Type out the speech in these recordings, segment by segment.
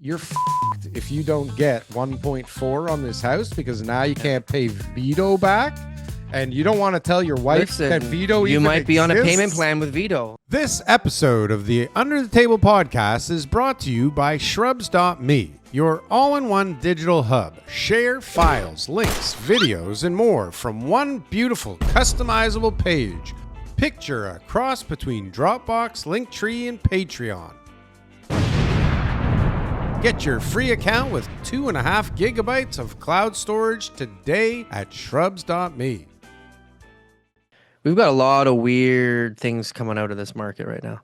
you're f***ed if you don't get 1.4 on this house because now you can't pay Vito back, and you don't want to tell your wife that Vito you even might be on a exists. payment plan with Vito. This episode of the Under the Table podcast is brought to you by Shrubs.me, your all-in-one digital hub. Share files, links, videos, and more from one beautiful customizable page. Picture a cross between Dropbox, Linktree, and Patreon. Get your free account with 2.5 gigabytes of cloud storage today at Shrubs.me. We've got a lot of weird things coming out of this market right now.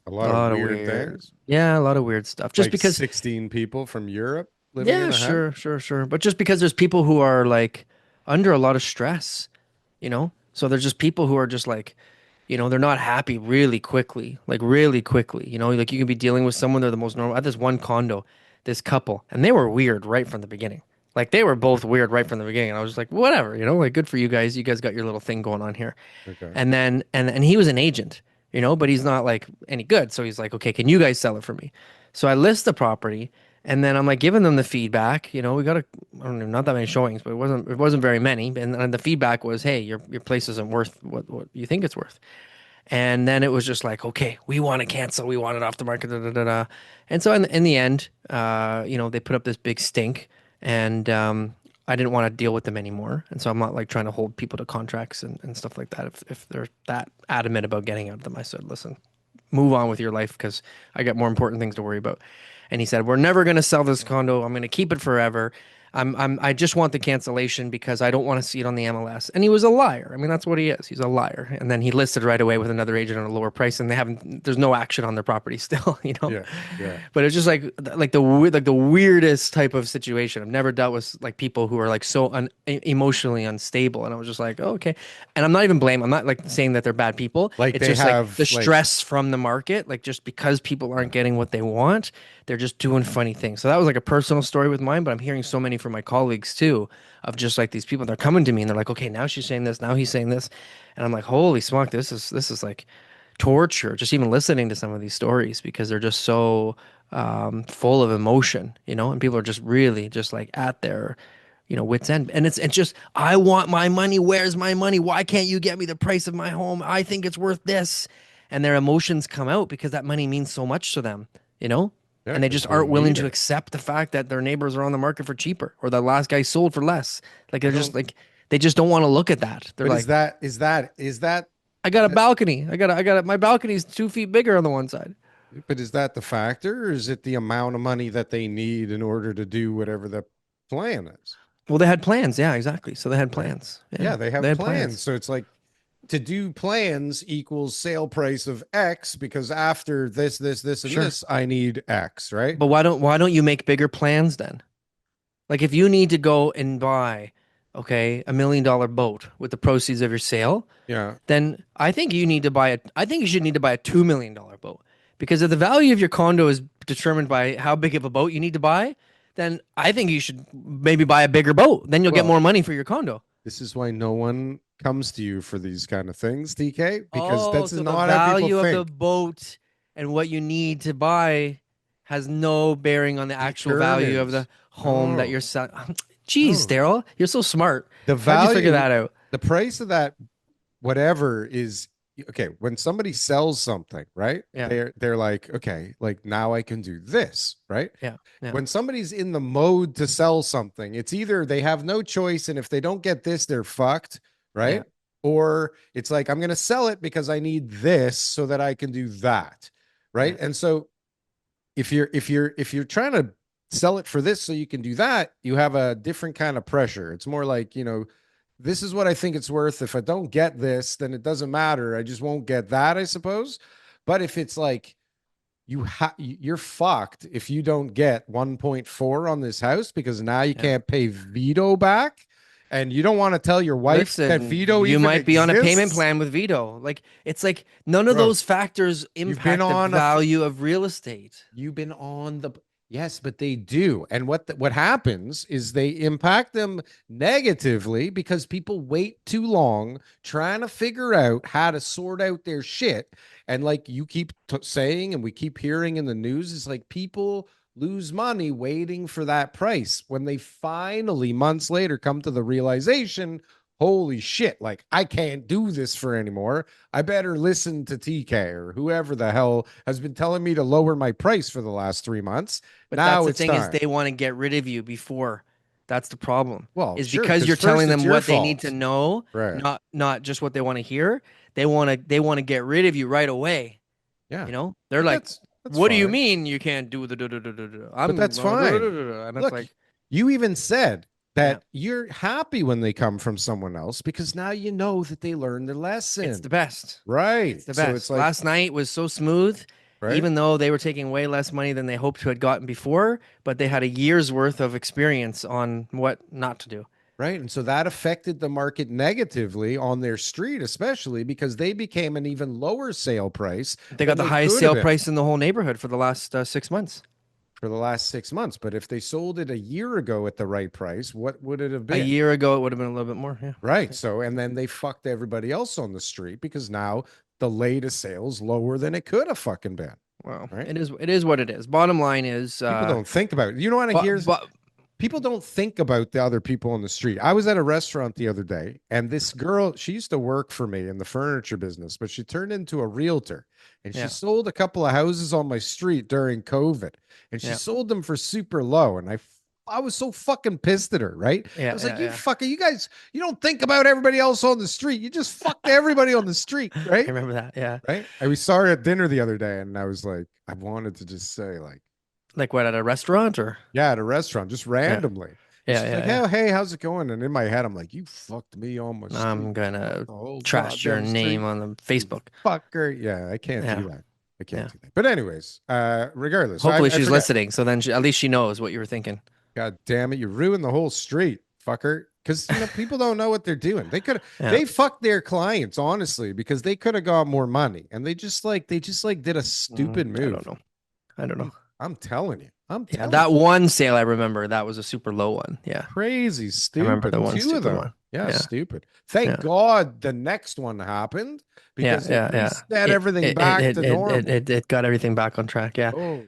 A lot of weird things. Yeah, a lot of weird stuff. Just like because 16 people from Europe living in a house? sure. But just because there's people who are like under a lot of stress, you know? So there's just people who are just like, you know, they're not happy really quickly. You know, like you can be dealing with someone, they're the most normal. I had this one condo, this couple, and they were weird right from the beginning. Like they were both weird right from the beginning. And I was just like, whatever, you know, like good for you guys. You guys got your little thing going on here. Okay. And then, and he was an agent, you know, but he's not like any good. So he's like, okay, can you guys sell it for me? So I list the property, and then I'm like giving them the feedback. You know, we got I don't know, not that many showings, but it wasn't very many. And the feedback was, hey, your place isn't worth what you think it's worth. And then it was just like, okay, we want to cancel. We want it off the market. Da, da, da, da. And so in the end, you know, they put up this big stink, and I didn't want to deal with them anymore. And so I'm not like trying to hold people to contracts and stuff like that. If they're that adamant about getting out of them, I said, listen, move on with your life because I got more important things to worry about. And he said, we're never going to sell this condo. I'm going to keep it forever. I just want the cancellation because I don't want to see it on the MLS. And he was a liar. I mean, that's what he is. He's a liar. And then he listed right away with another agent at a lower price, and there's no action on their property still, you know? Yeah. But it's just like the weirdest type of situation. I've never dealt with like people who are like so emotionally unstable. And I was just like, oh, okay. And I'm not even blaming. I'm not like saying that they're bad people. Like it's they just have like the stress from the market, like just because people aren't getting what they want, they're just doing funny things. So that was like a personal story with mine, but I'm hearing so many from my colleagues too, of just like these people, they're coming to me and they're like, okay, now she's saying this, now he's saying this. And I'm like, holy smoke, this is like torture, just even listening to some of these stories, because they're just so full of emotion, you know, and people are just really just like at their, you know, wit's end. And it's just, I want my money. Where's my money? Why can't you get me the price of my home? I think it's worth this. And their emotions come out because that money means so much to them, you know? Yeah, And they just aren't willing to accept the fact that their neighbors are on the market for cheaper, or the last guy sold for less. Like they're just like, they just don't want to look at that. They're like, is that I got a balcony. My balcony's 2 feet bigger on the one side. But is that the factor, or is it the amount of money that they need in order to do whatever the plan is? Well, they had plans. Yeah, exactly. So they had plans. Yeah, they have plans. So it's like, to do plans equals sale price of X, because after this, and this, I need X, right? But why don't you make bigger plans then? Like if you need to go and buy, okay, $1 million boat with the proceeds of your sale, Yeah. then I think you should need to buy a $2 million boat, because if the value of your condo is determined by how big of a boat you need to buy, then I think you should maybe buy a bigger boat. Then you'll get more money for your condo. This is why no one comes to you for these kind of things, TK, because that's so not the how value people of think. the boat and what you need to buy has no bearing on the actual value of the home that you're selling. Jeez, Darryl, you're so smart. The value, how'd you figure that out? The price of that, whatever is okay. When somebody sells something, right? Yeah. They're like, okay, like now I can do this, right? Yeah. When somebody's in the mode to sell something, it's either they have no choice, and if they don't get this, they're fucked, right? Yeah. Or it's like, I'm going to sell it because I need this so that I can do that, right? Yeah. And so if you're trying to sell it for this so you can do that, you have a different kind of pressure. It's more like, you know, this is what I think it's worth. If I don't get this, then it doesn't matter. I just won't get that, I suppose. But if it's like, you're fucked if you don't get 1.4 on this house because now you can't pay Vito back, and you don't want to tell your wife that Vito you even might be on a exists. payment plan with Vito. Like it's like none of those factors impact the value of real estate. You've been on the Yes, but they do. And what happens is they impact them negatively because people wait too long trying to figure out how to sort out their shit. And like you keep saying, and we keep hearing in the news, is like people lose money waiting for that price when they finally months later come to the realization, holy shit, like I can't do this for anymore. I better listen to TK or whoever the hell has been telling me to lower my price for the last 3 months. But that's Now the it's thing is time. they want to get rid of you before. That's the problem. Well, Is sure, because because you're first telling it's them your what they need to fault. know, Right. not just what they want to hear. They want to get rid of you right away. Yeah. You know? They're But like, that's "What do you fine. mean you can't do the duh, duh, duh, duh, duh? But I'm that's fine. and it's Look, like, you even said yeah, that you're happy when they come from someone else because now you know that they learned their it's the lesson. best. Right. It's the So it's best. like, Last night was so smooth, right. even though they were taking way less money than they hoped to had gotten before, but they had a year's worth of experience on what not to do. Right. And so that affected the market negatively on their street, especially because they became an even lower sale price They got than the they highest could have sale been price in the whole neighborhood for the last 6 months. for the last 6 months. But if they sold it a year ago at the right price, what would it have A been? year ago, it would have been a little bit more. Yeah. Right. So, and then they fucked everybody else on the street because now the latest sales lower than it could have fucking been. Well, Right. it is what it is. Bottom line is, People don't think about it. You know what? but People don't think about the other people on the street. I was at a restaurant the other day, and this girl, she used to work for me in the furniture business, but she turned into a realtor and she yeah, sold a couple of houses on my street during COVID. And she yeah, sold them for super low. And I was so fucking pissed at her, right? I yeah, was like, yeah, you yeah. fucker, you guys, you don't think about everybody else on the street. You just fucked everybody on the street, I right? remember that. Yeah, Right. And we saw her at dinner the other day, and I was like, I wanted to just say, like, like what at a restaurant or yeah, at a restaurant, just yeah, randomly. And yeah, she's yeah, like, yeah. hey, how's it going? And in my head, I'm like, you fucked me on my street. I'm You gonna fucked the whole trash your goddamn name street. on the You Facebook. fucker. Yeah, I can't Yeah, do that. I can't yeah. do that. But anyways, regardless, Hopefully I she's forgot. listening, so then at least she knows what you were thinking. God damn it, you ruined the whole street, fucker. Because people don't know what they're doing. Yeah. They fucked their clients, honestly, because they could have got more money. And they just like did a stupid I don't move. know. I don't know. I'm telling you. I'm Yeah, telling that you. one sale I remember, that was a super low one. Yeah. Crazy I remember the stupid. one Two of stupid them. one. Yeah, Yeah. stupid. Thank Yeah. God the next one happened Yeah. because it Yeah. Yeah. reset It everything it it back it to it it, normal. it it got everything back on track. Yeah. Oh